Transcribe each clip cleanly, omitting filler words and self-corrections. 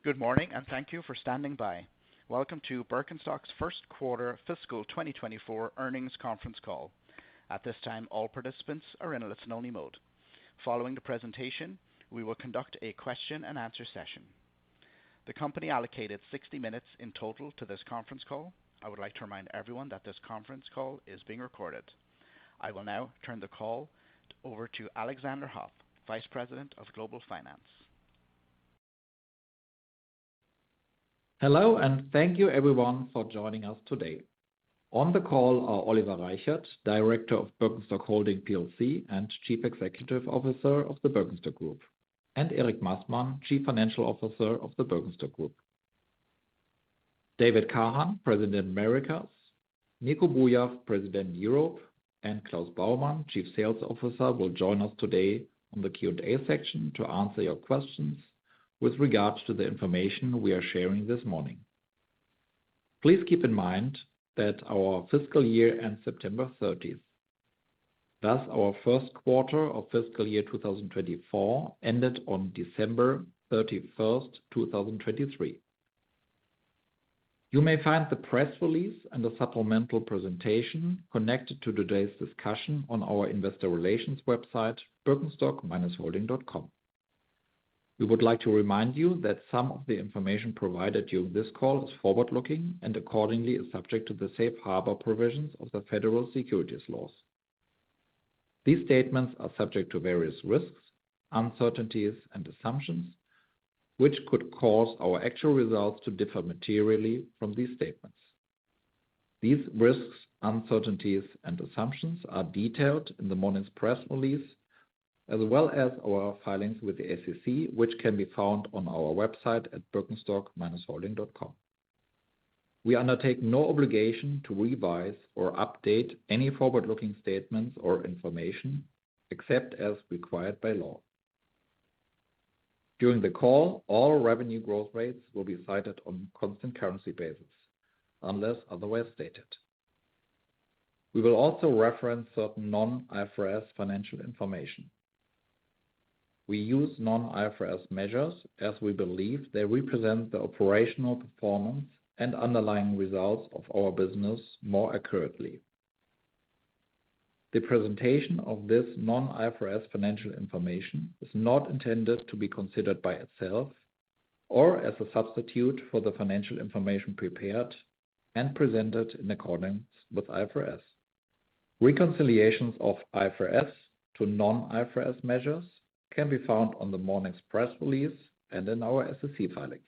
Good morning, and thank you for standing by. Welcome to Birkenstock's first quarter fiscal 2024 earnings conference call. At this time, all participants are in a listen-only mode. Following the presentation, we will conduct a question-and-answer session. The company allocated 60 minutes in total to this conference call. I would like to remind everyone that this conference call is being recorded. I will now turn the call over to Alexander Hoff, Vice President of Global Finance. Hello, and thank you everyone for joining us today. On the call are Oliver Reichert, Director of Birkenstock Holding plc and Chief Executive Officer of the Birkenstock Group, and Erik Massmann, Chief Financial Officer of the Birkenstock Group. David Kahan, President Americas, Nico Bouyaff, President Europe, and Klaus Baumann, Chief Sales Officer, will join us today on the Q&A section to answer your questions with regards to the information we are sharing this morning. Please keep in mind that our fiscal year ends September 30th. Thus, our first quarter of fiscal year 2024 ended on December 31st, 2023. You may find the press release and the supplemental presentation connected to today's discussion on our investor relations website, birkenstock-holding.com. We would like to remind you that some of the information provided during this call is forward-looking and accordingly is subject to the safe harbor provisions of the federal securities laws. These statements are subject to various risks, uncertainties, and assumptions, which could cause our actual results to differ materially from these statements. These risks, uncertainties, and assumptions are detailed in the morning's press release, as well as our filings with the SEC, which can be found on our website at birkenstock-holding.com. We undertake no obligation to revise or update any forward-looking statements or information, except as required by law. During the call, all revenue growth rates will be cited on constant currency basis, unless otherwise stated. We will also reference certain non-IFRS financial information. We use non-IFRS measures as we believe they represent the operational performance and underlying results of our business more accurately. The presentation of this non-IFRS financial information is not intended to be considered by itself or as a substitute for the financial information prepared and presented in accordance with IFRS. Reconciliations of IFRS to non-IFRS measures can be found on the morning's press release and in our SEC filings.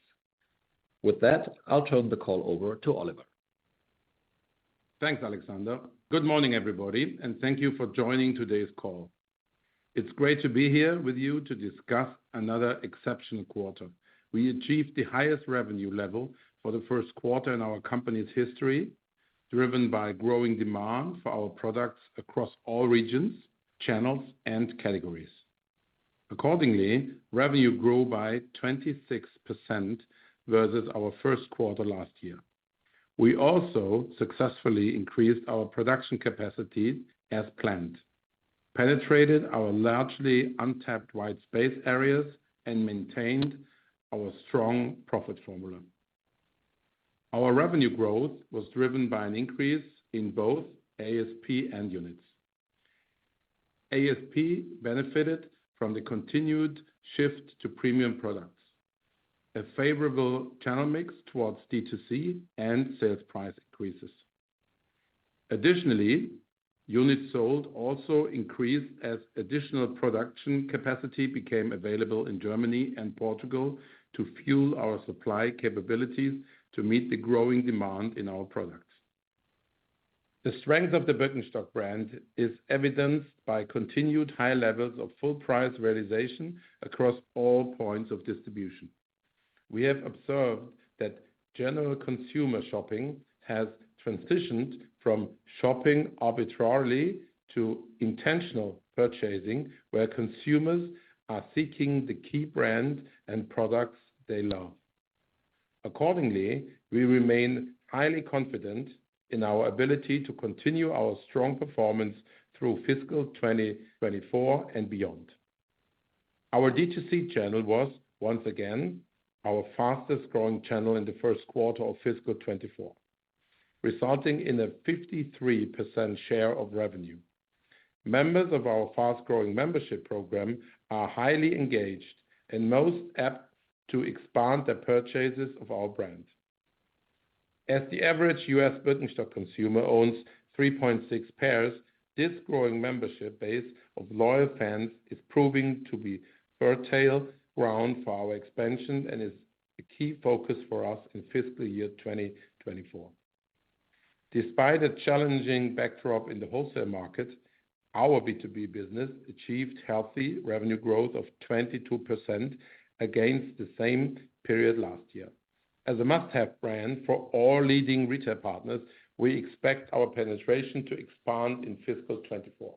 With that, I'll turn the call over to Oliver. Thanks, Alexander. Good morning, everybody, and thank you for joining today's call. It's great to be here with you to discuss another exceptional quarter. We achieved the highest revenue level for the first quarter in our company's history, driven by growing demand for our products across all regions, channels, and categories. Accordingly, revenue grew by 26% versus our first quarter last year. We also successfully increased our production capacity as planned, penetrated our largely untapped white space areas, and maintained our strong profit formula. Our revenue growth was driven by an increase in both ASP and units. ASP benefited from the continued shift to premium products, a favorable channel mix towards D2C, and sales price increases. Additionally, units sold also increased as additional production capacity became available in Germany and Portugal to fuel our supply capabilities to meet the growing demand in our products. The strength of the Birkenstock brand is evidenced by continued high levels of full price realization across all points of distribution. We have observed that general consumer shopping has transitioned from shopping arbitrarily to intentional purchasing, where consumers are seeking the key brand and products they love. Accordingly, we remain highly confident in our ability to continue our strong performance through fiscal 2024 and beyond. Our D2C channel was, once again, our fastest growing channel in the first quarter of fiscal 24, resulting in a 53% share of revenue. Members of our fast-growing membership program are highly engaged and most apt to expand their purchases of our brand. As the average US Birkenstock consumer owns 3.6 pairs, this growing membership base of loyal fans is proving to be fertile ground for our expansion and is a key focus for us in fiscal year 2024. Despite a challenging backdrop in the wholesale market, our B2B business achieved healthy revenue growth of 22% against the same period last year. As a must-have brand for all leading retail partners, we expect our penetration to expand in fiscal 24.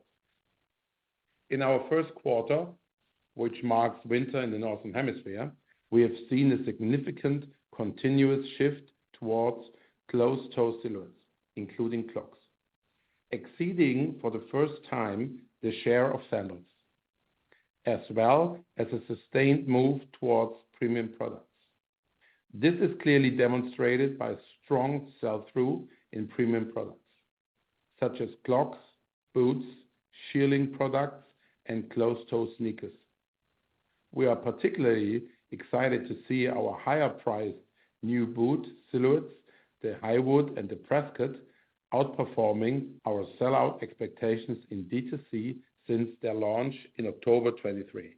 In our first quarter, which marks winter in the Northern Hemisphere, we have seen a significant continuous shift towards closed-toe silhouettes, including clogs, exceeding for the first time the share of sandals, as well as a sustained move towards premium products. This is clearly demonstrated by strong sell-through in premium products, such as clogs, boots, shearling products, and closed-toe sneakers. We are particularly excited to see our higher-priced new boot silhouettes, the Highwood and the Prescott, outperforming our sellout expectations in D2C since their launch in October 23.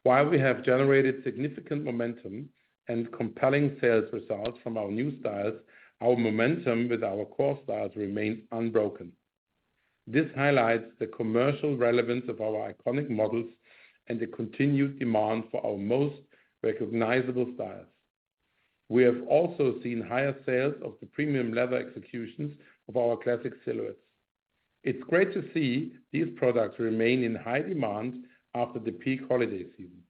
While we have generated significant momentum and compelling sales results from our new styles, our momentum with our core styles remains unbroken. This highlights the commercial relevance of our iconic models and the continued demand for our most recognizable styles. We have also seen higher sales of the premium leather executions of our classic silhouettes. It's great to see these products remain in high demand after the peak holiday season.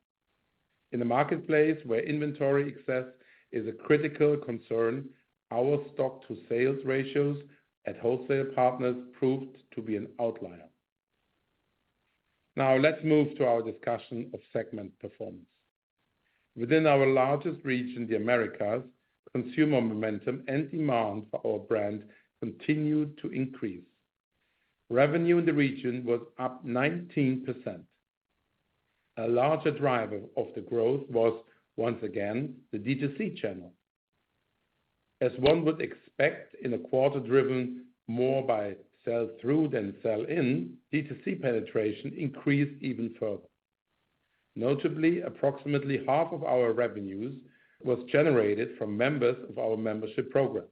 In a marketplace where inventory excess is a critical concern, our stock-to-sales ratios at wholesale partners proved to be an outlier. Now let's move to our discussion of segment performance. Within our largest region, the Americas, consumer momentum and demand for our brand continued to increase. Revenue in the region was up 19%. A larger driver of the growth was, once again, the D2C channel. As one would expect in a quarter driven more by sell-through than sell-in, D2C penetration increased even further. Notably, approximately half of our revenues was generated from members of our membership program,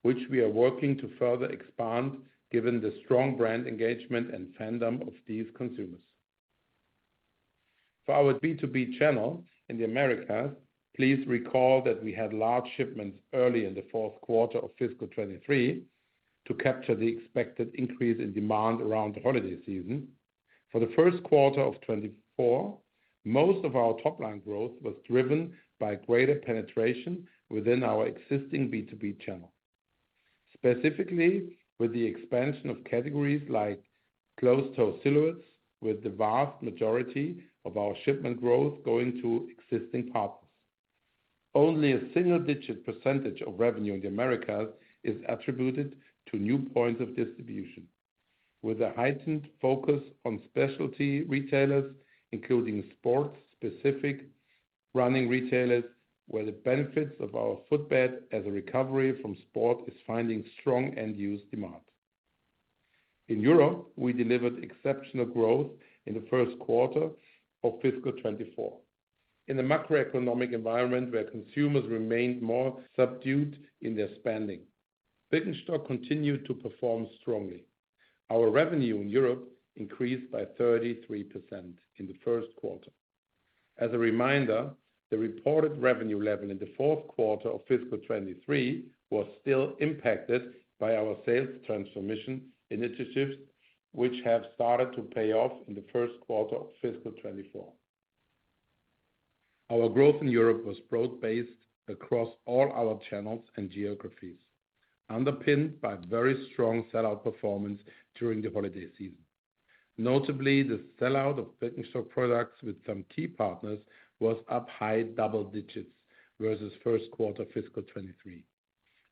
which we are working to further expand given the strong brand engagement and fandom of these consumers. For our B2B channel in the Americas, please recall that we had large shipments early in the fourth quarter of fiscal 23 to capture the expected increase in demand around the holiday season. For the first quarter of 24, most of our top-line growth was driven by greater penetration within our existing B2B channel, specifically with the expansion of categories like closed-toe silhouettes, with the vast majority of our shipment growth going to existing partners. Only a single-digit percentage of revenue in the Americas is attributed to new points of distribution, with a heightened focus on specialty retailers, including sports-specific running retailers, where the benefits of our footbed as a recovery from sport is finding strong end-use demand. In Europe, we delivered exceptional growth in the first quarter of fiscal 24. In a macroeconomic environment where consumers remained more subdued in their spending, Birkenstock continued to perform strongly. Our revenue in Europe increased by 33% in the first quarter. As a reminder, the reported revenue level in the fourth quarter of fiscal 23 was still impacted by our sales transformation initiatives, which have started to pay off in the first quarter of fiscal 24. Our growth in Europe was broad-based across all our channels and geographies, underpinned by very strong sellout performance during the holiday season. Notably, the sellout of Birkenstock products with some key partners was up high double digits versus first quarter fiscal 23.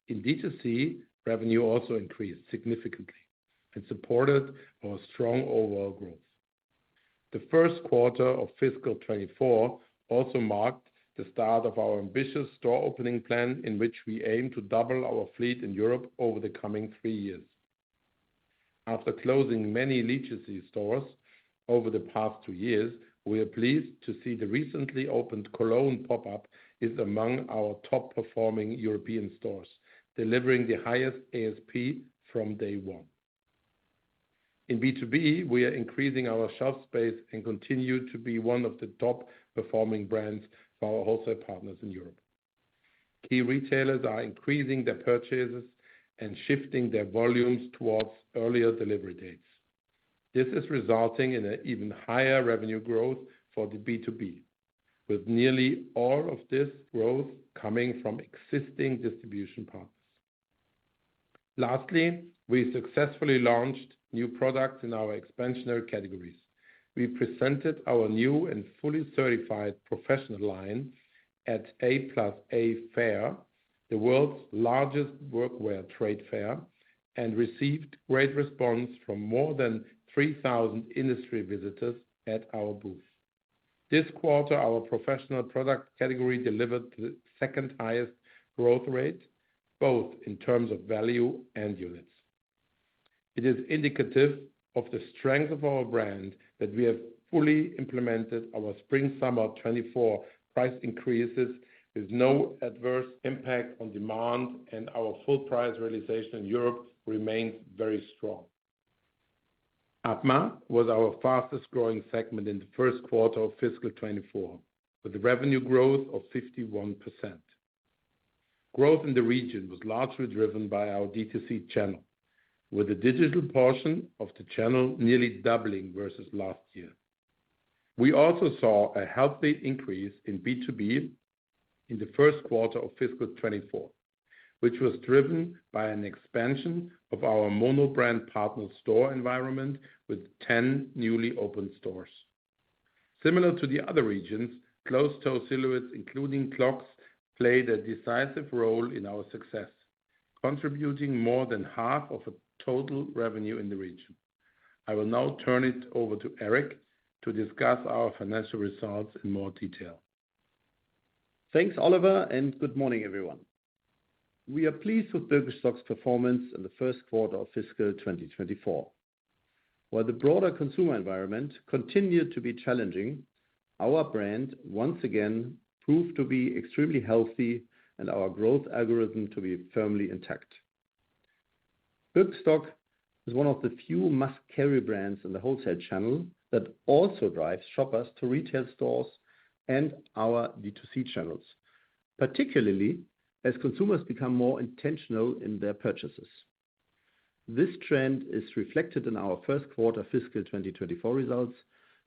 In D2C, revenue also increased significantly and supported our strong overall growth. The first quarter of fiscal 24 also marked the start of our ambitious store opening plan, in which we aim to double our fleet in Europe over the coming 3 years. After closing many legacy stores over the past 2 years, we are pleased to see the recently opened Cologne pop-up is among our top performing European stores, delivering the highest ASP from day one. In B2B, we are increasing our shelf space and continue to be one of the top performing brands for our wholesale partners in Europe. Key retailers are increasing their purchases and shifting their volumes towards earlier delivery dates. This is resulting in an even higher revenue growth for the B2B, with nearly all of this growth coming from existing distribution partners. Lastly, we successfully launched new products in our expansionary categories. We presented our new and fully certified professional line at A+A Fair, the world's largest workwear trade fair, and received great response from more than 3,000 industry visitors at our booth. This quarter, our professional product category delivered the second highest growth rate, both in terms of value and units. It is indicative of the strength of our brand that we have fully implemented our spring-summer 24 price increases with no adverse impact on demand, and our full price realization in Europe remains very strong. APMA was our fastest growing segment in the first quarter of fiscal 24, with a revenue growth of 51%. Growth in the region was largely driven by our D2C channel, with the digital portion of the channel nearly doubling versus last year. We also saw a healthy increase in B2B in the first quarter of fiscal 24, which was driven by an expansion of our mono-brand partner store environment with 10 newly opened stores. Similar to the other regions, closed-toe silhouettes, including clogs, played a decisive role in our success, contributing more than half of the total revenue in the region. I will now turn it over to Eric to discuss our financial results in more detail. Thanks, Oliver, and good morning, everyone. We are pleased with Birkenstock's performance in the first quarter of fiscal 2024. While the broader consumer environment continued to be challenging, our brand once again proved to be extremely healthy and our growth algorithm to be firmly intact. Birkenstock is one of the few must-carry brands in the wholesale channel that also drives shoppers to retail stores and our D2C channels, particularly as consumers become more intentional in their purchases. This trend is reflected in our first quarter fiscal 2024 results,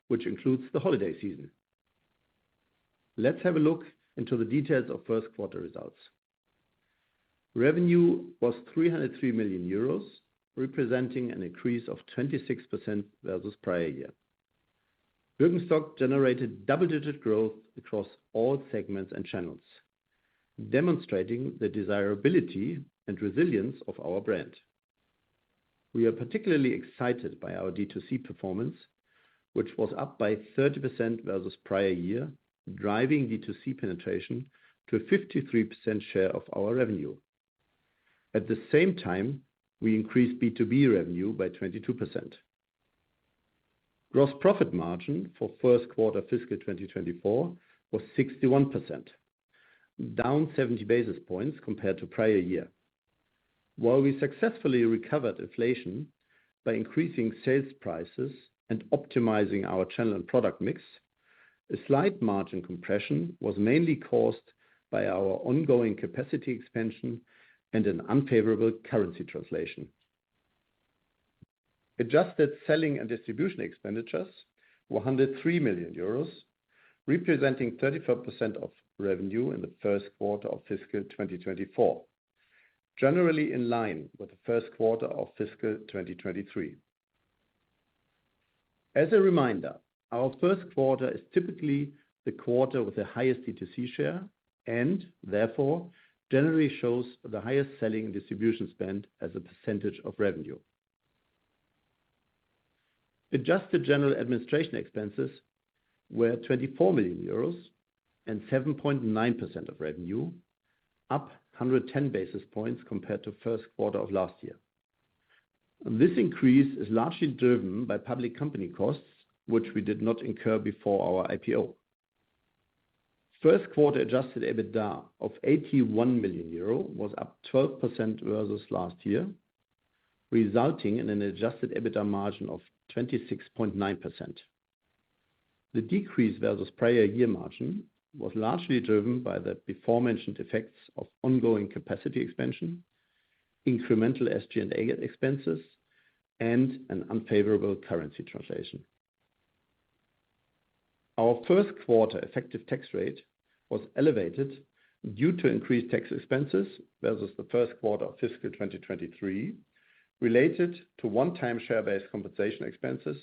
which includes the holiday season. Let's have a look into the details of first quarter results. Revenue was 303 million euros, representing an increase of 26% versus prior year. Birkenstock generated double-digit growth across all segments and channels, demonstrating the desirability and resilience of our brand. We are particularly excited by our D2C performance, which was up by 30% versus prior year, driving D2C penetration to a 53% share of our revenue. At the same time, we increased B2B revenue by 22%. Gross profit margin for first quarter fiscal 2024 was 61%, down 70 basis points compared to prior year. While we successfully recovered inflation by increasing sales prices and optimizing our channel and product mix, a slight margin compression was mainly caused by our ongoing capacity expansion and an unfavorable currency translation. Adjusted selling and distribution expenditures were 103 million euros, representing 34% of revenue in the first quarter of fiscal 2024, generally in line with the first quarter of fiscal 2023. As a reminder, our first quarter is typically the quarter with the highest D2C share, and therefore generally shows the highest selling and distribution spend as a percentage of revenue. Adjusted general administration expenses were 24 million euros and 7.9% of revenue, up 110 basis points compared to first quarter of last year. This increase is largely driven by public company costs, which we did not incur before our IPO. First quarter adjusted EBITDA of 81 million euro was up 12% versus last year, resulting in an adjusted EBITDA margin of 26.9%. The decrease versus prior year margin was largely driven by the before-mentioned effects of ongoing capacity expansion, incremental SG&A expenses, and an unfavorable currency translation. Our first quarter effective tax rate was elevated due to increased tax expenses versus the first quarter of fiscal 2023, related to one-time share-based compensation expenses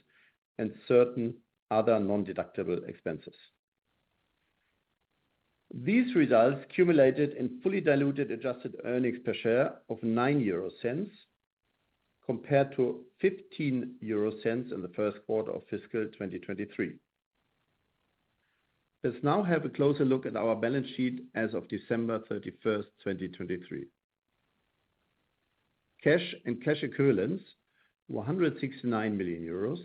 and certain other non-deductible expenses. These results cumulated in fully diluted adjusted earnings per share of 0.09 compared to 0.15 in the first quarter of fiscal 2023. Let's now have a closer look at our balance sheet as of December 31st, 2023. Cash and cash equivalents were 169 million euros.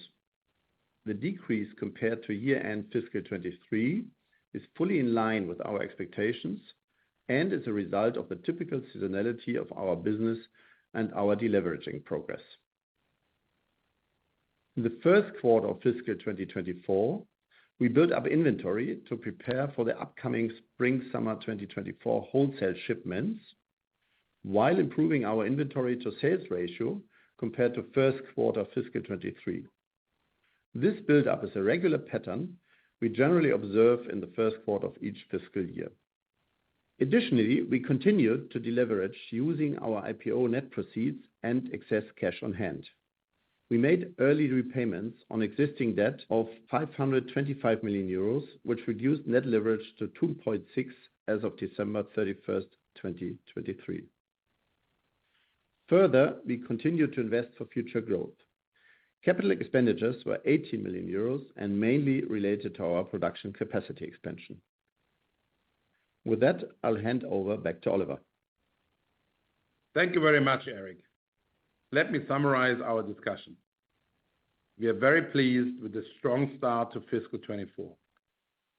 The decrease compared to year-end fiscal 2023 is fully in line with our expectations and is a result of the typical seasonality of our business and our deleveraging progress. In the first quarter of fiscal 2024, we built up inventory to prepare for the upcoming spring-summer 2024 wholesale shipments, while improving our inventory to sales ratio compared to first quarter fiscal 2023. This build-up is a regular pattern we generally observe in the first quarter of each fiscal year. Additionally, we continued to deleverage using our IPO net proceeds and excess cash on hand. We made early repayments on existing debt of 525 million euros, which reduced net leverage to 2.6 as of December 31st, 2023. Further, we continued to invest for future growth. Capital expenditures were 80 million euros and mainly related to our production capacity expansion. With that, I'll hand over back to Oliver. Thank you very much, Eric. Let me summarize our discussion. We are very pleased with the strong start to fiscal 2024,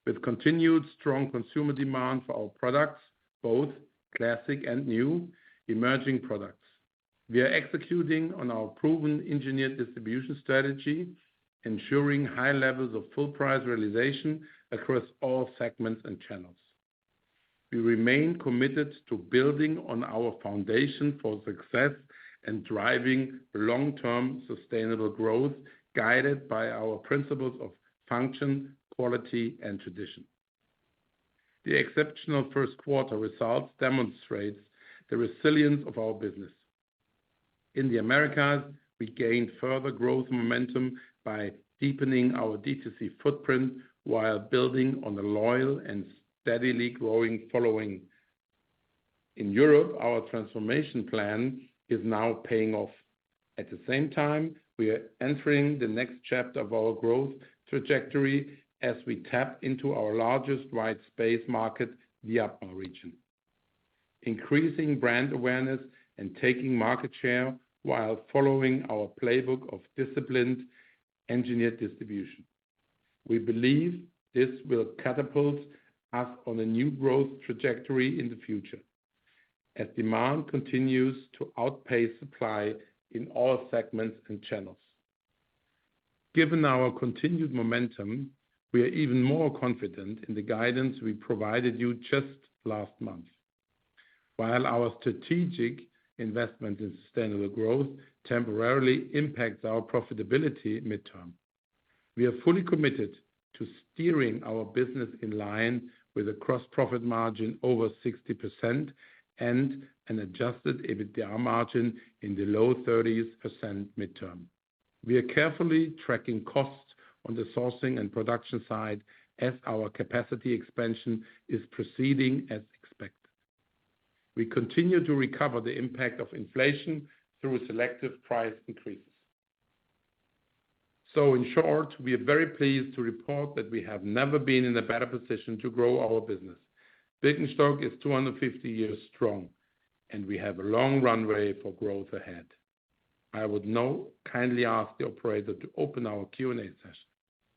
with continued strong consumer demand for our products, both classic and new emerging products. We are executing on our proven engineered distribution strategy, ensuring high levels of full price realization across all segments and channels. We remain committed to building on our foundation for success and driving long-term sustainable growth, guided by our principles of function, quality, and tradition. The exceptional first quarter results demonstrates the resilience of our business. In the Americas, we gained further growth momentum by deepening our D2C footprint while building on a loyal and steadily growing following. In Europe, our transformation plan is now paying off. At the same time, we are entering the next chapter of our growth trajectory as we tap into our largest white space market, the APMA region, increasing brand awareness and taking market share while following our playbook of disciplined engineered distribution. We believe this will catapult us on a new growth trajectory in the future, as demand continues to outpace supply in all segments and channels. Given our continued momentum, we are even more confident in the guidance we provided you just last month. While our strategic investment in sustainable growth temporarily impacts our profitability midterm, we are fully committed to steering our business in line with a gross profit margin over 60% and an adjusted EBITDA margin in the low 30s% midterm. We are carefully tracking costs on the sourcing and production side as our capacity expansion is proceeding as expected. We continue to recover the impact of inflation through selective price increases. So in short, we are very pleased to report that we have never been in a better position to grow our business. Birkenstock is 250 years strong, and we have a long runway for growth ahead. I would now kindly ask the operator to open our Q&A session.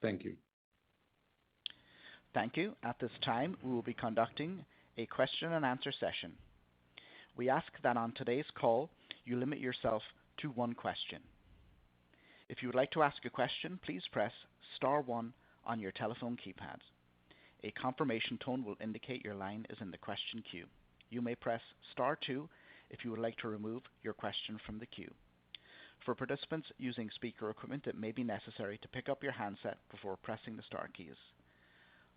Thank you. Thank you. At this time, we will be conducting a question and answer session. We ask that on today's call, you limit yourself to one question. If you would like to ask a question, please press star one on your telephone keypad. A confirmation tone will indicate your line is in the question queue. You may press star two if you would like to remove your question from the queue. For participants using speaker equipment, it may be necessary to pick up your handset before pressing the star keys.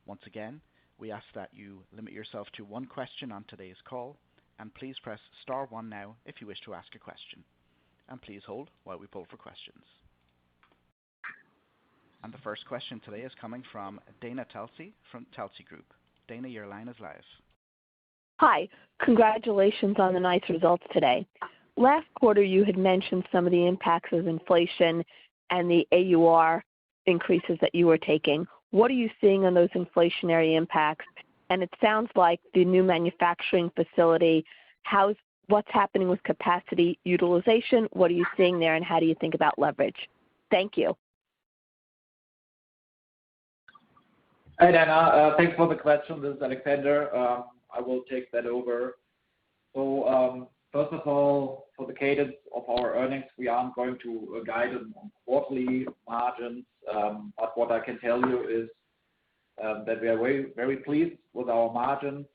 Once again, we ask that you limit yourself to one question on today's call, and please press star one now if you wish to ask a question. And please hold while we pull for questions. And the first question today is coming from Dana Telsey from Telsey Group. Dana, your line is live. Hi. Congratulations on the nice results today. Last quarter, you had mentioned some of the impacts of inflation and the AUR increases that you were taking. What are you seeing on those inflationary impacts? And it sounds like the new manufacturing facility, what's happening with capacity utilization? What are you seeing there, and how do you think about leverage? Thank you. Hi, Dana. Thanks for the question. This is Alexander. I will take that over. So, first of all, for the cadence of our earnings, we aren't going to guide on quarterly margins, but what I can tell you is that we are very, very pleased with our margins,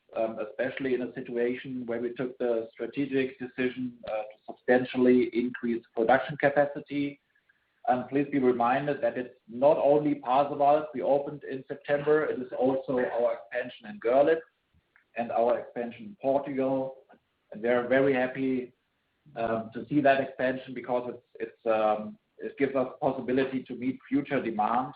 especially in a situation where we took the strategic decision to substantially increase production capacity. Please be reminded that it's not only Pasewalk we opened in September, it is also our expansion in Görlitz and our expansion in Portugal. And we're very happy to see that expansion because it gives us possibility to meet future demand.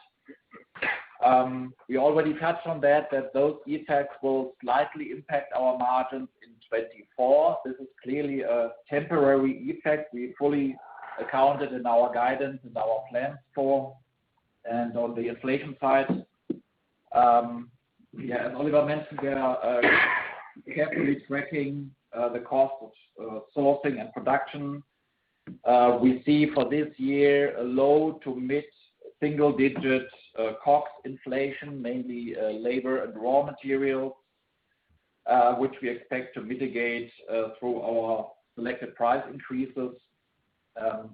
We already touched on that those effects will slightly impact our margins in 2024. This is clearly a temporary effect. We fully accounted in our guidance and our plans for. And on the inflation side, as Oliver mentioned, we are carefully tracking the cost of sourcing and production. We see for this year a low to mid single-digit COGS inflation, mainly labor and raw materials, which we expect to mitigate through our selected price increases.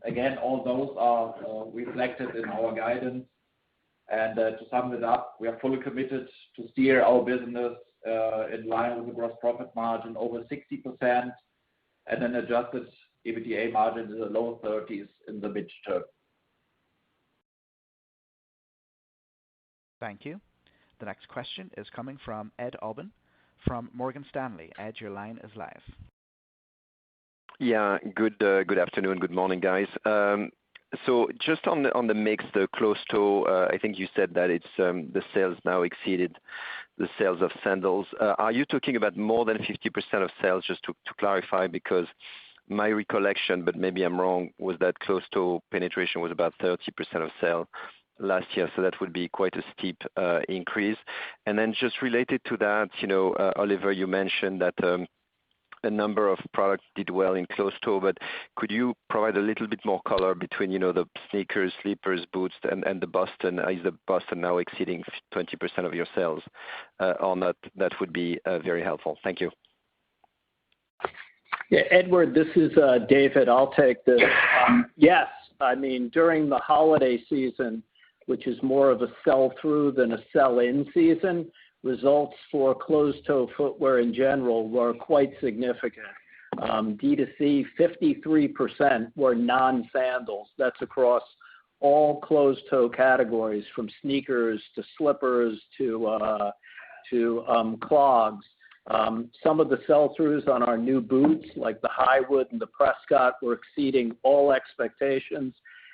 Again, all those are reflected in our guidance. And to sum it up, we are fully committed to steer our business in line with the gross profit margin over 60% and an adjusted EBITDA margin in the low 30s in the midterm. Thank you. The next question is coming from Ed Aubin from Morgan Stanley. Ed, your line is live. Yeah, good afternoon, good morning, guys. So just on the mix, the closed-toe, I think you said that it's the sales now exceeded the sales of sandals. Are you talking about more than 50% of sales, just to clarify? Because my recollection, but maybe I'm wrong, was that closed-toe penetration was about 30% of sales last year, so that would be quite a steep increase. And then just related to that, Oliver, you mentioned that a number of products did well in closed-toe, but could you provide a little bit more color between, the sneakers, slippers, boots, and the Boston? Is the Boston now exceeding 20% of your sales or not? That would be very helpful. Thank you. Yeah, Edward, this is David. I'll take this. Yes, I mean, during the holiday season, which is more of a sell-through than a sell-in season, results for closed-toe footwear in general were quite significant. D2C, 53% were non-sandals. That's across all closed-toe categories, from sneakers to slippers to clogs. Some of the sell-throughs on our new boots, like the Highwood and the Prescott, were exceeding all expectations.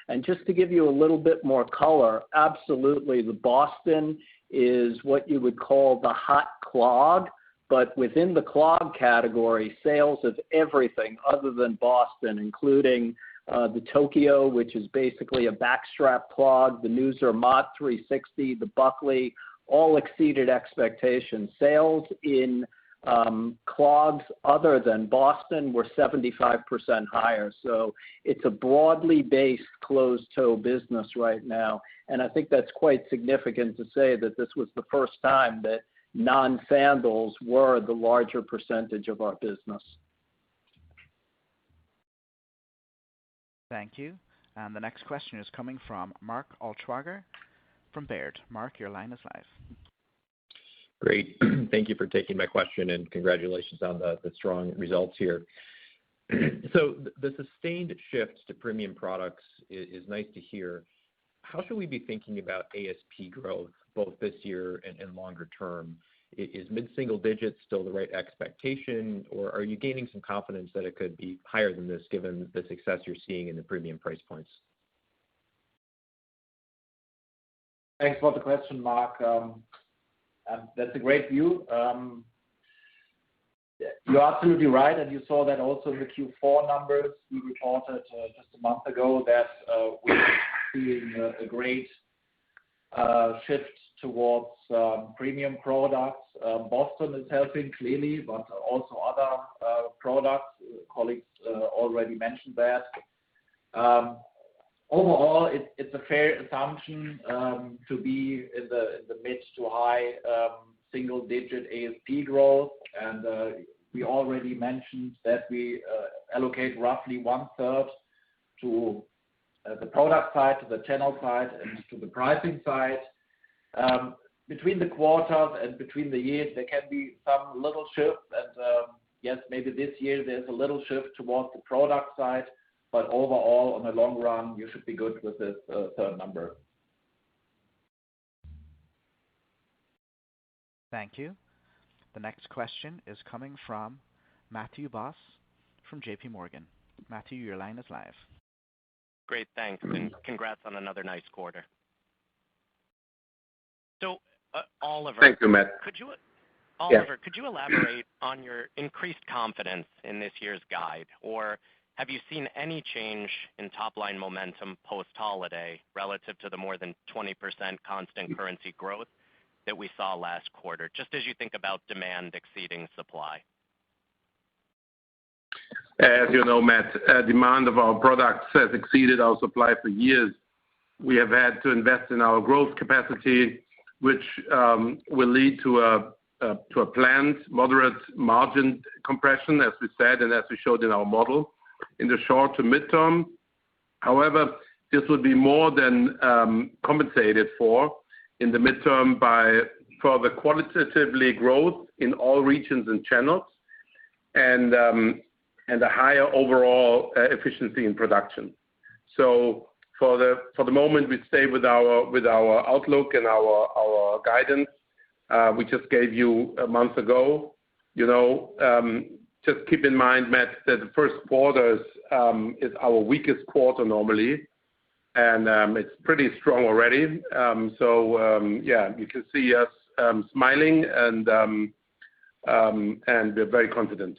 And just to give you a little bit more color, absolutely, the Boston is what you would call the hot clog, but within the clog category, sales of everything other than Boston, including the Tokyo, which is basically a backstrap clog, the new Zermatt 360, the Buckley, all exceeded expectations. Sales in clogs other than Boston were 75% higher. So it's a broadly based closed-toe business right now. And I think that's quite significant to say that this was the first time that non-sandals were the larger percentage of our business. Thank you. And the next question is coming from Mark Altschwager from Baird. Mark, your line is live. Great. Thank you for taking my question, and congratulations on the strong results here. So the sustained shift to premium products is nice to hear. How should we be thinking about ASP growth both this year and longer term? Is mid-single digits still the right expectation, or are you gaining some confidence that it could be higher than this given the success you're seeing in the premium price points? Thanks for the question, Mark. That's a great view. You're absolutely right, and you saw that also in the Q4 numbers. We reported just a month ago that we're seeing a great shift towards premium products. Boston is helping clearly, but also other products. Colleagues already mentioned that. Overall, it's a fair assumption to be in the mid to high single-digit ASP growth. And we already mentioned that we allocate roughly 1/3 to the product side, to the channel side, and to the pricing side. Between the quarters and between the years, there can be some little shifts. And yes, maybe this year there's a little shift towards the product side. But overall, on the long run, you should be good with this third number. Thank you. The next question is coming from Matthew Boss from JP Morgan. Matthew, your line is live. Great, thanks, and congrats on another nice quarter. So, Oliver. Thank you, Matt. Could you elaborate on your increased confidence in this year's guide, or have you seen any change in top-line momentum post-holiday relative to the more than 20% constant currency growth that we saw last quarter, just as you think about demand exceeding supply? As you know, Matt, demand of our products has exceeded our supply for years. We have had to invest in our growth capacity, which will lead to a planned moderate margin compression, as we said, and as we showed in our model in the short to midterm. However, this would be more than compensated for in the midterm by further qualitatively growth in all regions and channels, and a higher overall efficiency in production. So for the moment, we stay with our outlook and our guidance we just gave you a month ago. Just keep in mind, Matt, that the first quarter is our weakest quarter normally, and it's pretty strong already. You can see us smiling, and we're very confident.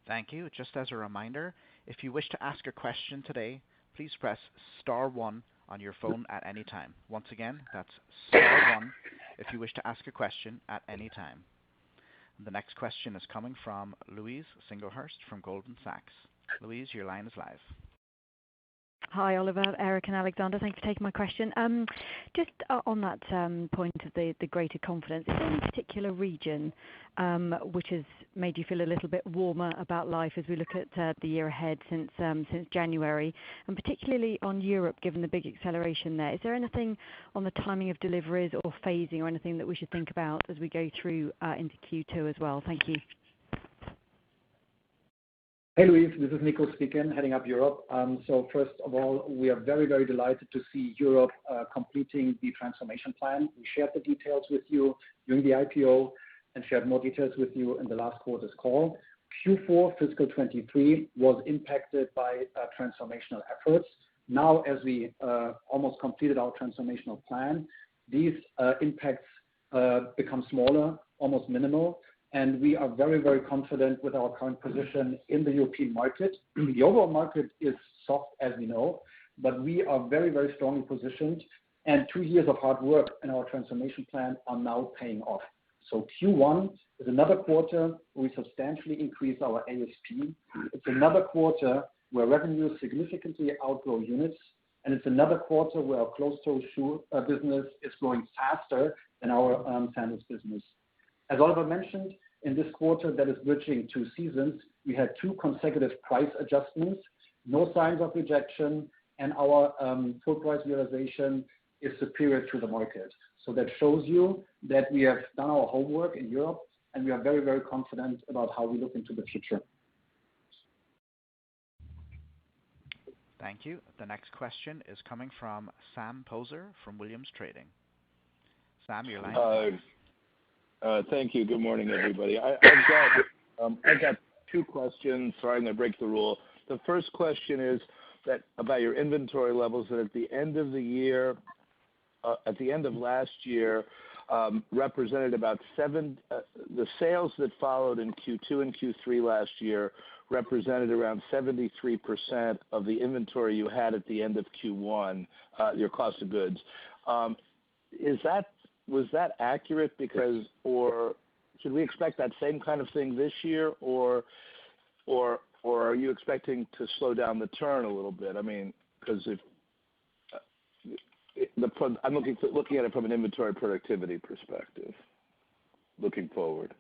Thank you. Just as a reminder, if you wish to ask a question today, please press star one on your phone at any time. Once again, that's star one if you wish to ask a question at any time. The next question is coming from Louise Singlehurst from Goldman Sachs. Louise, your line is live. Hi, Oliver, Eric, and Alexander. Thanks for taking my question. Just on that point of the greater confidence, is there any particular region which has made you feel a little bit warmer about life as we look at the year ahead since January, and particularly on Europe, given the big acceleration there? Is there anything on the timing of deliveries or phasing or anything that we should think about as we go through into Q2 as well? Thank you. Hey, Louise, this is Nico speaking, heading up Europe. So first of all, we are very, very delighted to see Europe completing the transformation plan. We shared the details with you during the IPO and shared more details with you in the last quarter's call. Q4 fiscal 23 was impacted by transformational efforts. Now, as we almost completed our transformational plan, these impacts become smaller, almost minimal, and we are very, very confident with our current position in the European market. The overall market is soft, as we know, but we are very, very strongly positioned, and 2 years of hard work in our transformation plan are now paying off. So Q1 is another quarter where we substantially increase our ASP. It's another quarter where revenues significantly outgrow units, and it's another quarter where our closed-toe shoe business is growing faster than our sandals business. As Oliver mentioned, in this quarter that is bridging 2 seasons, we had 2 consecutive price adjustments, no signs of rejection, and our full price realization is superior to the market. So that shows you that we have done our homework in Europe, and we are very, very confident about how we look into the future. Thank you. The next question is coming from Sam Poser from Williams Trading. Sam, your line. Thank you. Good morning, everybody. I've got 2 questions. Sorry, I'm going to break the rule. The first question is that about your inventory levels, that at the end of the year, at the end of last year, represented about the sales that followed in Q2 and Q3 last year represented around 73% of the inventory you had at the end of Q1, your cost of goods. Was that accurate? Because, or should we expect that same kind of thing this year, or are you expecting to slow down the turn a little bit? I mean, because I'm looking at it from an inventory productivity perspective, looking forward.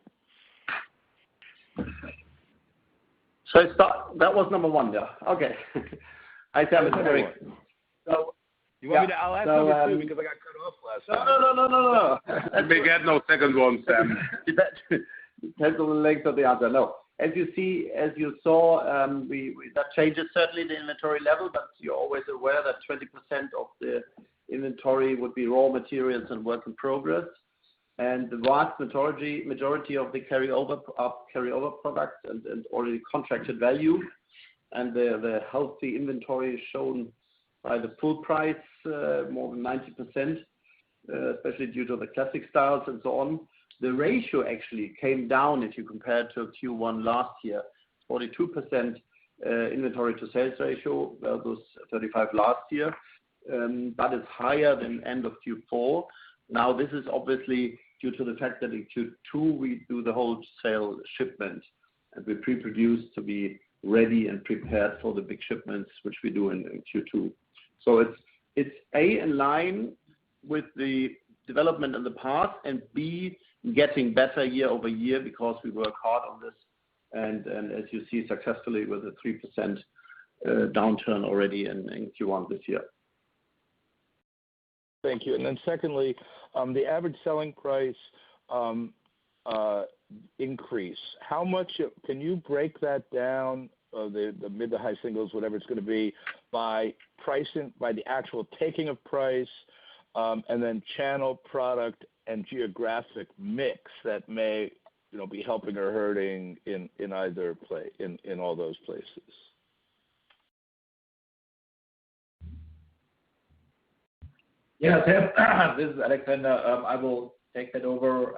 So that was number 1, yeah. Okay. I said it very. So you want me to? I'll ask number 2 because I got cut off last time. No. We get no second one, Sam. Depends on the length of the answer. No. As you saw, that changes certainly the inventory level, but you're always aware that 20% of the inventory would be raw materials and work in progress. And the vast majority of the carryover products and already contracted value, and the healthy inventory is shown by the full price, more than 90%, especially due to the classic styles and so on. The ratio actually came down if you compare to Q1 last year, 42% inventory to sales ratio versus 35 last year. That is higher than end of Q4. Now, this is obviously due to the fact that in Q2 we do the wholesale shipment, and we pre-produce to be ready and prepared for the big shipments, which we do in Q2. So it's A, in line with the development in the past, and B, getting better year over year because we work hard on this, and as you see, successfully with a 3% downturn already in Q1 this year. Thank you. And then secondly, the average selling price increase, how much can you break that down, the mid to high singles, whatever it's going to be, by pricing, by the actual taking of price, and then channel, product, and geographic mix that may be helping or hurting in either in all those places? Yeah, Sam, this is Alexander. I will take that over.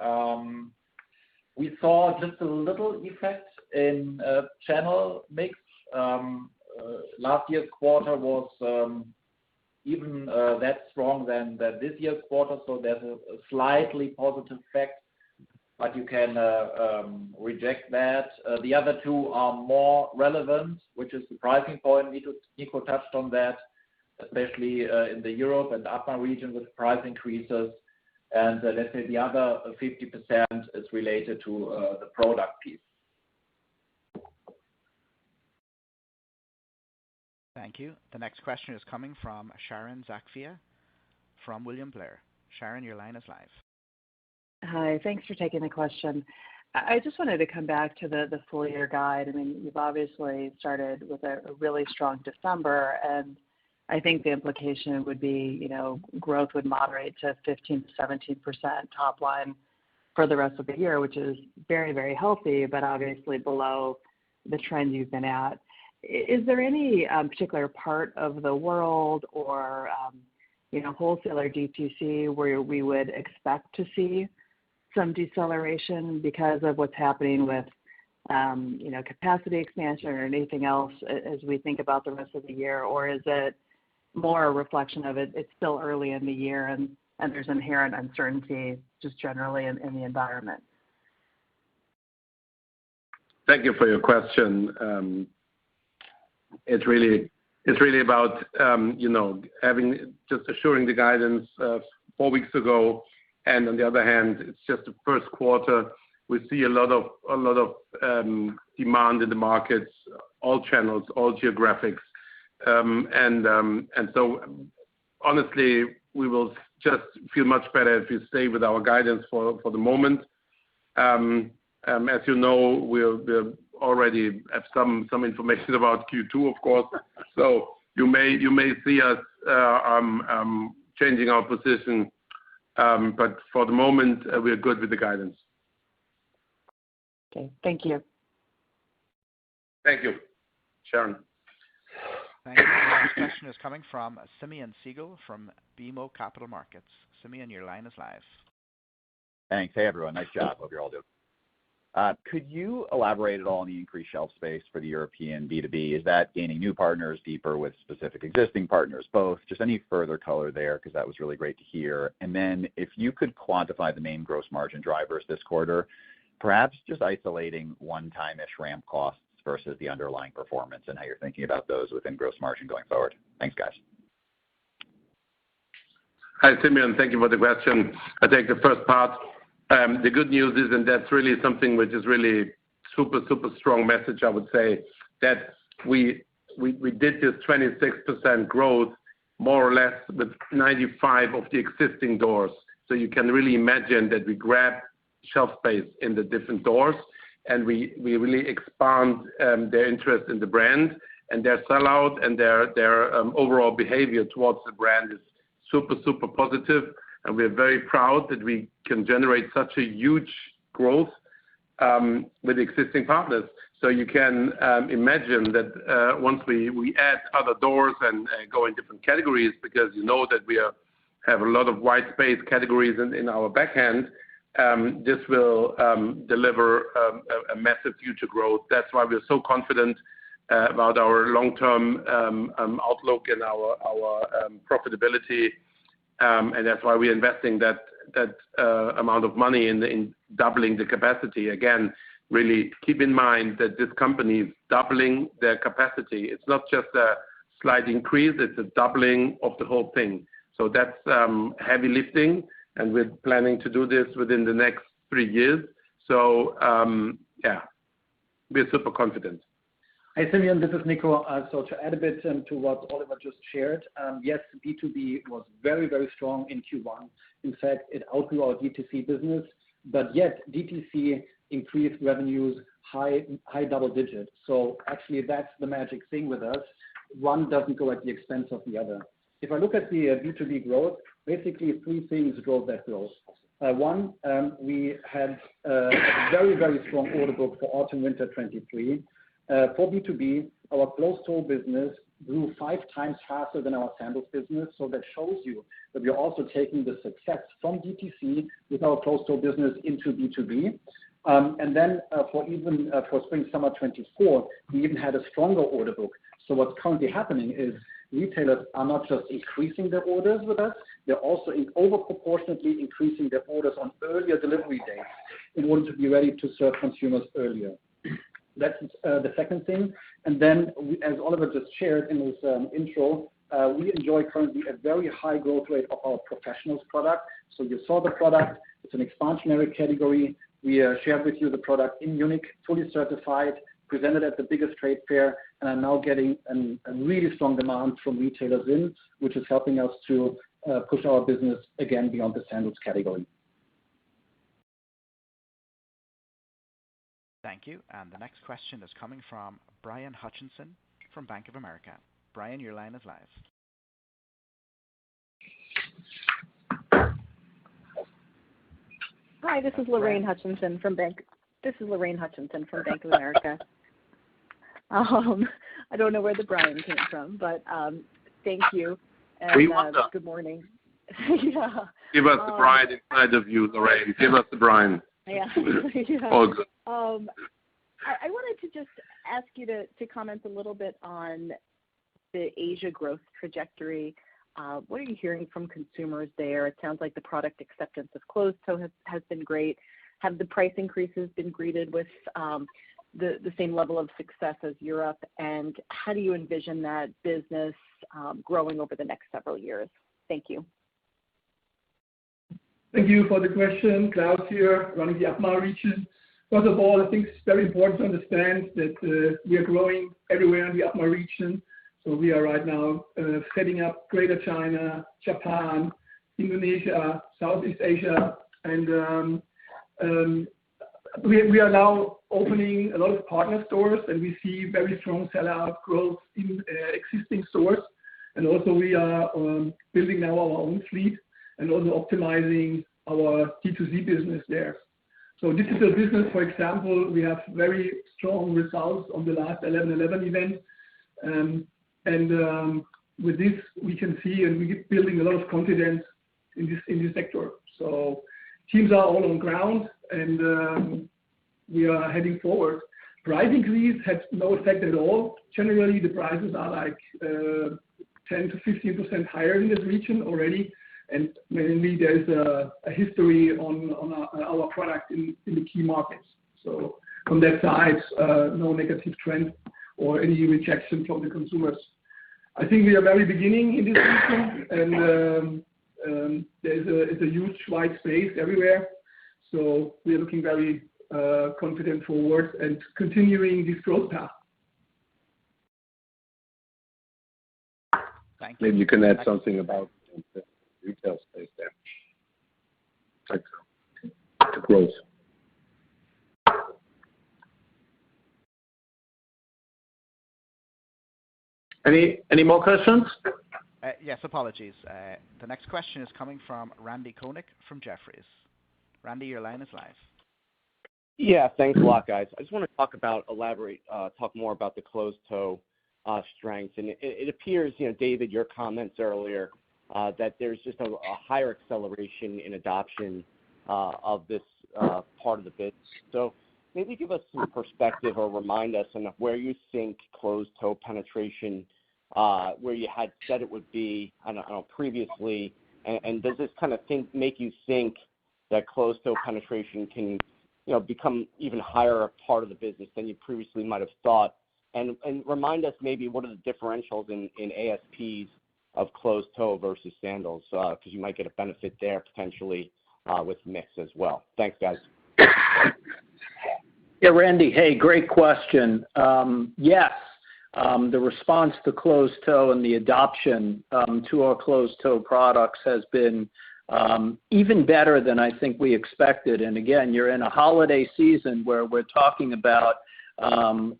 We saw just a little effect in channel mix. Last year's quarter was even that strong than this year's quarter, so there's a slightly positive effect, but you can reject that. The other 2 are more relevant, which is the pricing point. Nico touched on that, especially in the Europe and APMA region with price increases. And let's say the other 50% is related to the product piece. Thank you. The next question is coming from Sharon Zackfia from William Blair. Sharon, your line is live. Hi, thanks for taking the question. I just wanted to come back to the full year guide. I mean, you've obviously started with a really strong December, and I think the implication would be, growth would moderate to 15 to 17% top line for the rest of the year, which is very, very healthy, but obviously below the trend you've been at. Is there any particular part of the world or wholesaler DTC where we would expect to see some deceleration because of what's happening with capacity expansion or anything else as we think about the rest of the year? Or is it more a reflection of it's still early in the year and there's inherent uncertainty just generally in the environment? Thank you for your question. It's really about having just assuring the guidance 4 weeks ago, and on the other hand, it's just the first quarter. We see a lot of demand in the markets, all channels, all geographics, and so honestly, we will just feel much better if we stay with our guidance for the moment. As you know, we're already have some information about Q2, of course. So you may see us changing our position, but for the moment, we're good with the guidance. Okay, thank you. Thank you, Sharon. Thank you. The next question is coming from Simeon Siegel from BMO Capital Markets. Simeon, your line is live. Thanks. Hey, everyone. Nice job. Hope you're all doing. Could you elaborate at all on the increased shelf space for the European B2B? Is that gaining new partners, deeper with specific existing partners, both? Just any further color there, because that was really great to hear. And then if you could quantify the main gross margin drivers this quarter, perhaps just isolating one-time-ish ramp costs versus the underlying performance and how you're thinking about those within gross margin going forward. Thanks, guys. Hi, Simeon. Thank you for the question. I take the first part. The good news is, and that's really something which is really super strong message, I would say, that we did this 26% growth more or less with 95 of the existing doors. So you can really imagine that we grab shelf space in the different doors, and we really expand their interest in the brand, and their sellout and their overall behavior towards the brand is super positive. And we're very proud that we can generate such a huge growth with existing partners. So you can imagine that once we add other doors and go in different categories, because you know that we have a lot of white space categories in our backhand, this will deliver a massive future growth. That's why we're so confident about our long-term outlook and our profitability. And that's why we're investing that amount of money in doubling the capacity. Again, really keep in mind that this company is doubling their capacity. It's not just a slight increase, it's a doubling of the whole thing. So that's heavy lifting, and we're planning to do this within the next 3 years. So, we're super confident. Hi, Simeon, this is Nico. So to add a bit to what Oliver just shared, yes, B2B was very strong in Q1. In fact, it outgrew our DTC business, but yet DTC increased revenues high double digits. So actually, that's the magic thing with us. One doesn't go at the expense of the other. If I look at the B2B growth, basically 3 things drove that growth. One, we had a very strong order book for autumn/winter 23. For B2B, our closed-toe business grew 5 times faster than our sandals business. So that shows you that we are also taking the success from DTC with our closed-toe business into B2B. And then for spring/summer 24, we even had a stronger order book. So what's currently happening is retailers are not just increasing their orders with us, they're also over-proportionately increasing their orders on earlier delivery dates in order to be ready to serve consumers earlier. That's the second thing. And then, as Oliver just shared in his intro, we enjoy currently a very high growth rate of our professionals product. So you saw the product. It's an expansionary category. We shared with you the product in Munich, fully certified, presented at the biggest trade fair, and are now getting a really strong demand from retailers which is helping us to push our business again beyond the sandals category. Thank you. And the next question is coming from Brian Hutchinson from Bank of America. Brian, your line is live. Hi, this is Lorraine Hutchinson from Bank of America. I don't know where the Brian came from, but thank you. And, we wonder. Good morning. Yeah. Give us the Brian inside of you, Lorraine. Give us the Brian. Yeah. All good. I wanted to just ask you to comment a little bit on the Asia growth trajectory. What are you hearing from consumers there? It sounds like the product acceptance of closed-toe has been great. Have the price increases been greeted with the same level of success as Europe? And how do you envision that business growing over the next several years? Thank you. Thank you for the question. Klaus here, running the APMA region. First of all, I think it's very important to understand that we are growing everywhere in the APMA region. So we are right now setting up Greater China, Japan, Indonesia, Southeast Asia, and we are now opening a lot of partner stores, and we see very strong sell-out growth in existing stores. And also we are building now our own fleet and also optimizing our D2C business there. So digital business, for example, we have very strong results on the last 11/11 event. With this, we can see and we're building a lot of confidence in this sector. So teams are all on ground, and we are heading forward. Price increase had no effect at all. Generally, the prices are like 10 to 15% higher in this region already, and mainly there's a history on our product in the key markets. So from that side, no negative trend or any rejection from the consumers. I think we are very beginning in this region, and it's a huge wide space everywhere. So we are looking very confident forward and continuing this growth path. Thank you. Maybe you can add something about the retail space there. Thanks. The growth. Any more questions? Yes, apologies. The next question is coming from Randy Konik from Jefferies. Randy, your line is live. Yeah, thanks a lot, guys. I just want to talk more about the closed-toe strength. And it appears, David, your comments earlier, that there's just a higher acceleration in adoption of this part of the business. So maybe give us some perspective or remind us on where you think closed-toe penetration, where you had said it would be, I don't know, previously, and does this kind of make you think that closed-toe penetration can, become even higher a part of the business than you previously might have thought? And remind us maybe what are the differentials in ASPs of closed-toe versus sandals, because you might get a benefit there potentially with mix as well. Thanks, guys. Yeah, Randy, hey, great question. Yes, the response to closed-toe and the adoption to our closed-toe products has been even better than I think we expected. And again, you're in a holiday season where we're talking about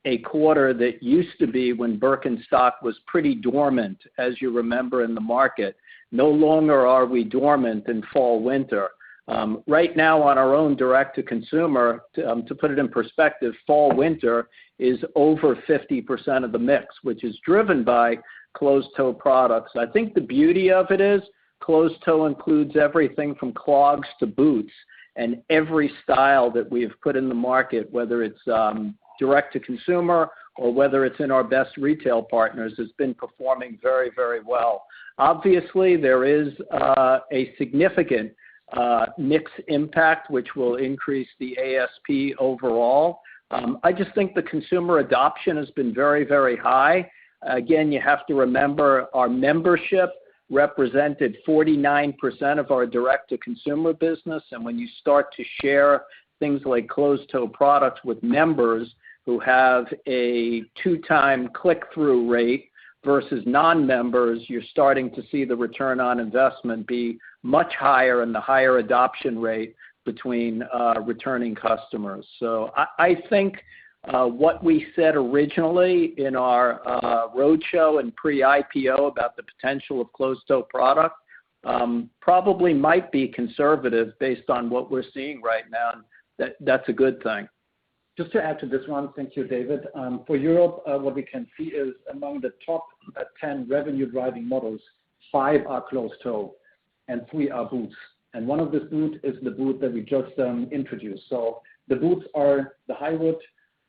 a quarter that used to be when Birkenstock was pretty dormant, as you remember in the market. No longer are we dormant in fall, winter. Right now on our own direct-to-consumer, to put it in perspective, fall, winter is over 50% of the mix, which is driven by closed-toe products. I think the beauty of it is closed-toe includes everything from clogs to boots, and every style that we have put in the market, whether it's direct-to-consumer or whether it's in our best retail partners, has been performing very, very well. Obviously, there is a significant mix impact, which will increase the ASP overall. I just think the consumer adoption has been very, very high. Again, you have to remember our membership represented 49% of our direct-to-consumer business, and when you start to share things like closed-toe products with members who have a 2-time click-through rate versus non-members, you're starting to see the return on investment be much higher and the higher adoption rate between returning customers. So I think what we said originally in our roadshow and pre-IPO about the potential of closed-toe product probably might be conservative based on what we're seeing right now. That's a good thing. Just to add to this one, thank you, David. For Europe, what we can see is among the top 10 revenue-driving models, 5 are closed-toe and 3 are boots. And one of these boots is the boot that we just introduced. So the boots are the Highwood,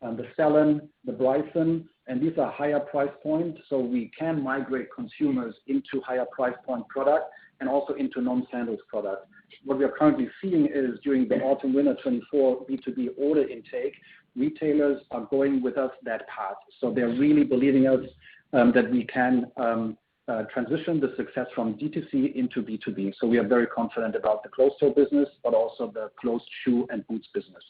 the Stellan, the Bryson, and these are higher price points, so we can migrate consumers into higher price point product and also into non-sandals product. What we are currently seeing is during the autumn-winter 24 B2B order intake, retailers are going with us that path. So they're really believing us that we can transition the success from D2C into B2B. So we are very confident about the closed-toe business, but also the closed shoe and boots business.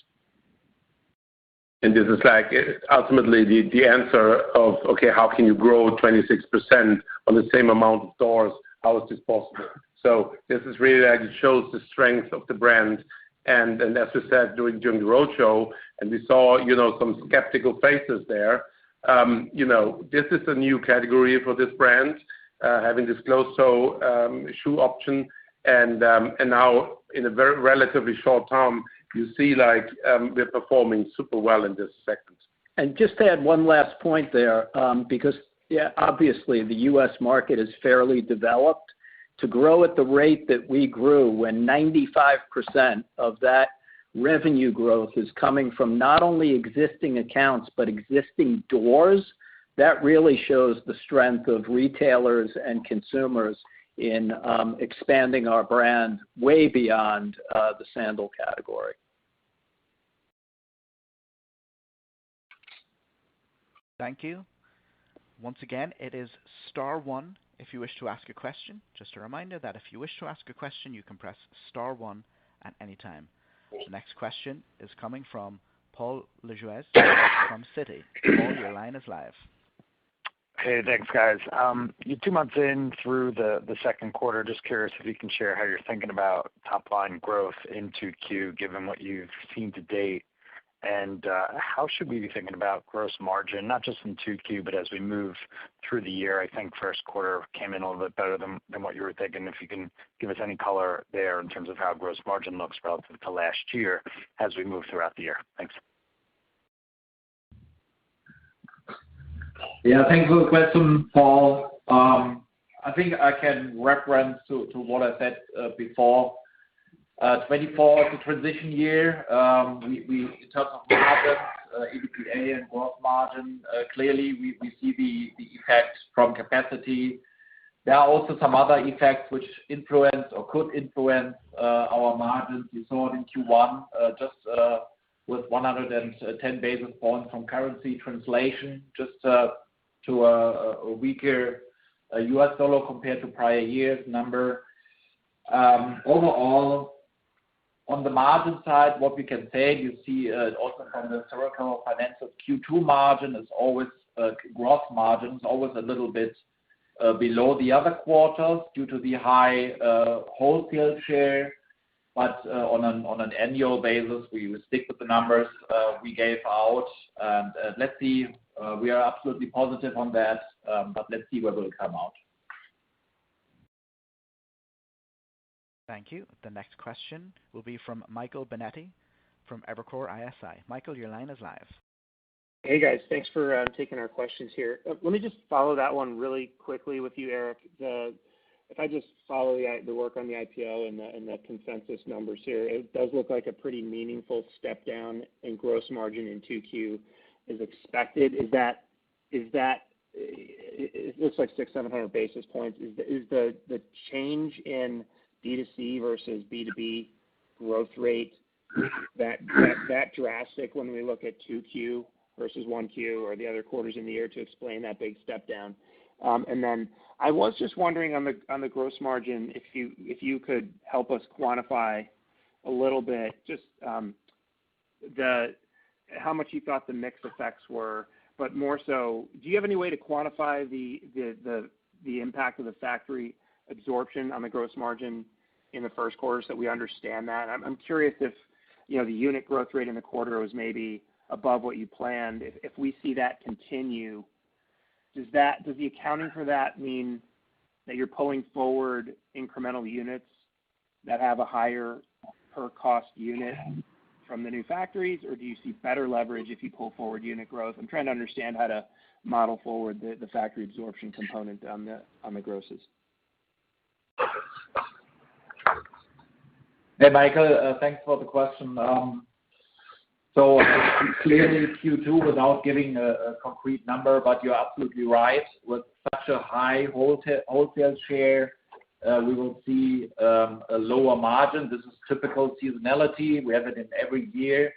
And this is like ultimately the answer of, okay, how can you grow 26% on the same amount of stores? How is this possible? So this is really like it shows the strength of the brand. And as we said during the roadshow, and we saw, some skeptical faces there, this is a new category for this brand, having this closed-toe shoe option. And now in a very relatively short time, you see we're performing super well in this segment. And just to add one last point there, because obviously the U.S. market is fairly developed. To grow at the rate that we grew, when 95% of that revenue growth is coming from not only existing accounts but existing doors, that really shows the strength of retailers and consumers in expanding our brand way beyond the sandal category. Thank you. Once again, it is star one if you wish to ask a question. Just a reminder that if you wish to ask a question, you can press star one at any time. The next question is coming from Paul Lejuez from Citi. Paul, your line is live. Hey, thanks, guys. You're 2 months in through the second quarter. Just curious if you can share how you're thinking about top-line growth in 2Q, given what you've seen to date. And how should we be thinking about gross margin, not just in 2Q, but as we move through the year? I think first quarter came in a little bit better than what you were thinking. If you can give us any color there in terms of how gross margin looks relative to last year as we move throughout the year. Thanks. Yeah, thanks for the question, Paul. I think I can reference to what I said before. 24 is a transition year. We in terms of margins, EBITDA and gross margin, clearly we see the effect from capacity. There are also some other effects which influence or could influence our margins. We saw it in Q1 just with 110 basis points from currency translation, just to a weaker US dollar compared to prior years number. Overall, on the margin side, what we can say, you see also from the historical financials, Q2 margin is always, gross margin is always a little bit below the other quarters due to the high wholesale share. But on an annual basis, we will stick with the numbers we gave out. And let's see, we are absolutely positive on that, but let's see where we'll come out. Thank you. The next question will be from Michael Binetti from Evercore ISI. Michael, your line is live. Hey, guys. Thanks for taking our questions here. Let me just follow that one really quickly with you, Eric. If I just follow the work on the IPO and the consensus numbers here, it does look like a pretty meaningful step down in gross margin in 2Q is expected. It looks like 600-700 basis points. Is the change in D2C versus B2B growth rate that drastic when we look at 2Q versus 1Q or the other quarters in the year to explain that big step down? And then I was just wondering on the gross margin, if you could help us quantify a little bit just how much you thought the mix effects were, but more so, do you have any way to quantify the impact of the factory absorption on the gross margin in the first quarter so that we understand that? I'm curious if the unit growth rate in the quarter was maybe above what you planned. If we see that continue, does the accounting for that mean that you're pulling forward incremental units that have a higher per cost unit from the new factories, or do you see better leverage if you pull forward unit growth? I'm trying to understand how to model forward the factory absorption component on the grosses. Hey, Michael, thanks for the question. So clearly Q2 without giving a concrete number, but you're absolutely right. With such a high wholesale share, we will see a lower margin. This is typical seasonality. We have it in every year.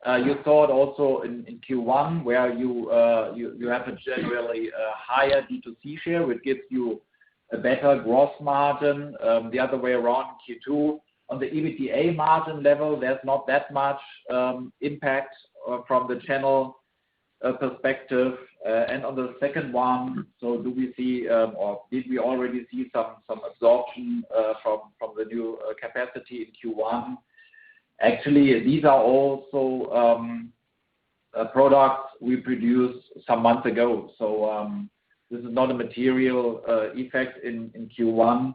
You saw it also in Q1, where you have a generally higher D2C share, which gives you a better gross margin. The other way around in Q2. On the EBITDA margin level, there's not that much impact from the channel perspective. And on the second one, so do we see or did we already see some absorption from the new capacity in Q1? Actually, these are also products we produced some months ago. So this is not a material effect in Q1.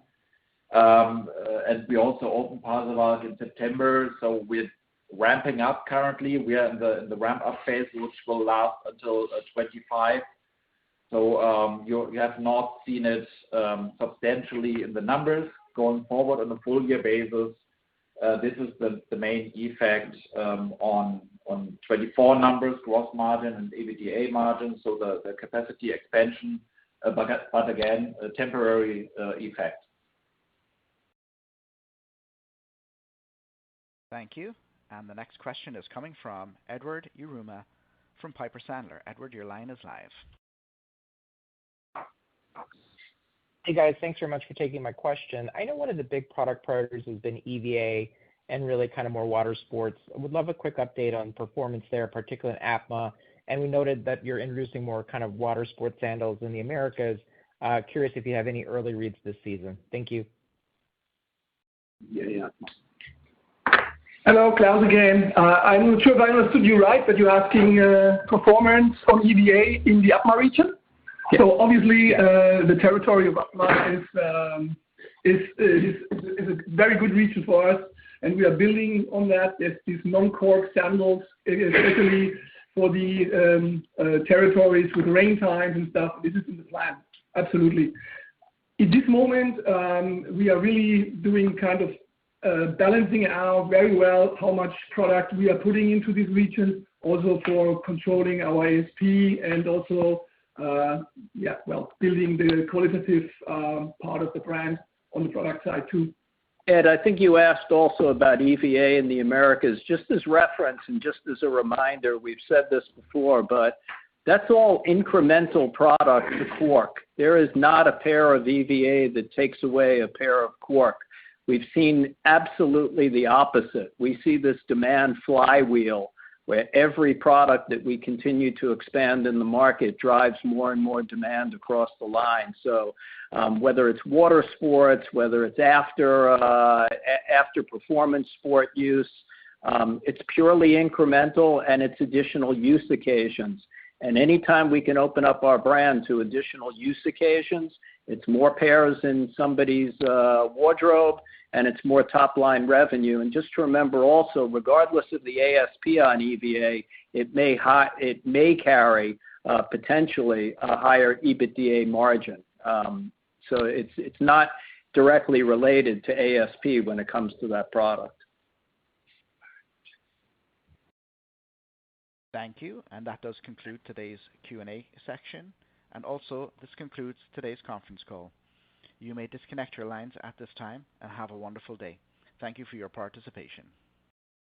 And we also opened Pasewalk in September, so we're ramping up currently. We are in the ramp-up phase, which will last until 25. So you have not seen it substantially in the numbers. Going forward on a full year basis, this is the main effect on 24 numbers, gross margin and EBITDA margin, so the capacity expansion, but again, a temporary effect. Thank you. And the next question is coming from Edward Yruma from Piper Sandler. Edward, your line is live. Hey, guys. Thanks very much for taking my question. I know one of the big product priorities has been EVA and really kind of more water sports. I would love a quick update on performance there, particularly in APMA. And we noted that you're introducing more kind of water sports sandals in the Americas. Curious if you have any early reads this season. Thank you. Yeah. Hello, Klaus again. I'm not sure if I understood you right, but you're asking performance on EVA in the APMA region. Yeah. So obviously, the territory of APMA is a very good region for us, and we are building on that. There's these non-cork sandals, especially for the territories with rain times and stuff. This is in the plan, absolutely. At this moment, we are really doing kind of balancing out very well how much product we are putting into this region, also for controlling our ASP and also, building the qualitative part of the brand on the product side too. Ed, I think you asked also about EVA in the Americas. Just as reference and just as a reminder, we've said this before, but that's all incremental product to cork. There is not a pair of EVA that takes away a pair of cork. We've seen absolutely the opposite. We see this demand flywheel where every product that we continue to expand in the market drives more and more demand across the line. So whether it's water sports, whether it's after performance sport use, it's purely incremental and it's additional use occasions. And anytime we can open up our brand to additional use occasions, it's more pairs in somebody's wardrobe, and it's more top-line revenue. And just to remember also, regardless of the ASP on EVA, it may carry potentially a higher EBITDA margin. So it's not directly related to ASP when it comes to that product. Thank you. And that does conclude today's Q&A section. And also, this concludes today's conference call. You may disconnect your lines at this time and have a wonderful day. Thank you for your participation.